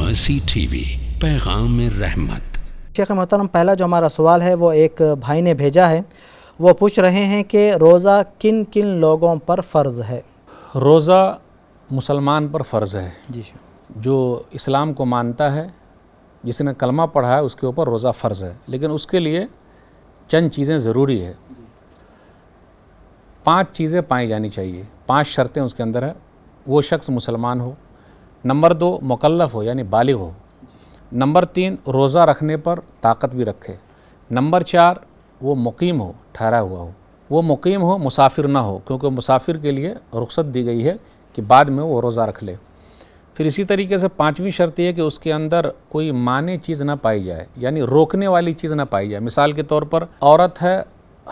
مرسی T V, پیغام رحمت۔ شیخ محترم، پہلا جو ہمارا سوال ہے وہ ایک بھائی نے بھیجا ہے، وہ پوچھ رہے ہیں کہ روزہ کن کن لوگوں پر فرض ہے؟ روزہ مسلمان پر فرض ہے، جی جو اسلام کو مانتا ہے، جس نے کلمہ پڑھا ہے اس کے اوپر روزہ فرض ہے، لیکن اس کے لیے چند چیزیں ضروری ہے۔ 5 چیزیں پائی جانی چاہیے، 5 شرطیں اس کے اندر ہے۔ وہ شخص مسلمان ہو، نمبر 2 مکلف ہو یعنی بالغ ہو، نمبر 3 روزہ رکھنے پر طاقت بھی رکھے، نمبر 4 وہ مقیم ہو، ٹھہرا ہوا ہو، وہ مقیم ہو مسافر نہ ہو، کیونکہ مسافر کے لیے رخصت دی گئی ہے کہ بعد میں وہ روزہ رکھ لے۔ پھر اسی طریقے سے 5ویں شرط یہ ہے کہ اس کے اندر کوئی مانع چیز نہ پائی جائے، یعنی روکنے والی چیز نہ پائی جائے۔ مثال کے طور پر عورت ہے،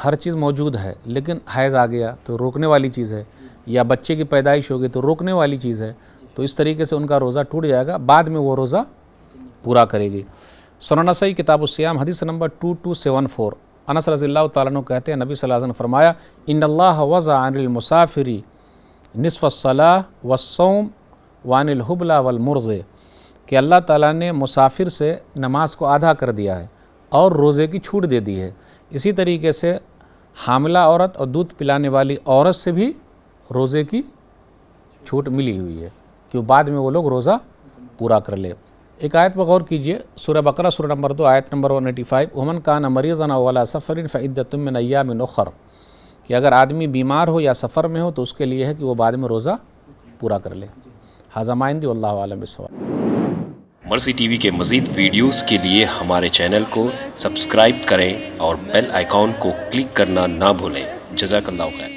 ہر چیز موجود ہے لیکن حیض آ گیا تو روکنے والی چیز ہے، یا بچے کی پیدائش ہو گئی تو روکنے والی چیز ہے، تو اس طریقے سے ان کا روزہ ٹوٹ جائے گا، بعد میں وہ روزہ پورا کرے گی۔ سنن نسائی کتاب الصیام حدیث نمبر 2274، انس رضی اللہ تعالیٰ عنہ کہتے ہیں نبی صلی اللہ علیہ وسلم نے فرمایا ان اللہ وضع عن المسافر نصف الصلاۃ والصوم وعن الحبلى والمرضع، کہ اللہ تعالیٰ نے مسافر سے نماز کو آدھا کر دیا ہے اور روزے کی چھوٹ دے دی ہے۔ اسی طریقے سے حاملہ عورت اور دودھ پلانے والی عورت سے بھی روزے کی چھوٹ ملی ہوئی ہے کہ بعد میں وہ لوگ روزہ پورا کر لے۔ ایک آیت پر غور کیجئے، سورہ بقرہ سورہ نمبر 2 آیت نمبر 185، ومن کان مریضا او علی سفر فعدۃ من ایام اخر، کہ اگر آدمی بیمار ہو یا سفر میں ہو تو اس کے لیے ہے کہ وہ بعد میں روزہ پورا کر لے۔ ھذا ما عندی واللہ اعلم بالصواب۔ مرسی ٹی وی کے مزید ویڈیوز کے لیے ہمارے چینل کو سبسکرائب کریں اور بیل آئیکن کو کلک کرنا نہ بھولیں۔ جزاک اللہ خیر۔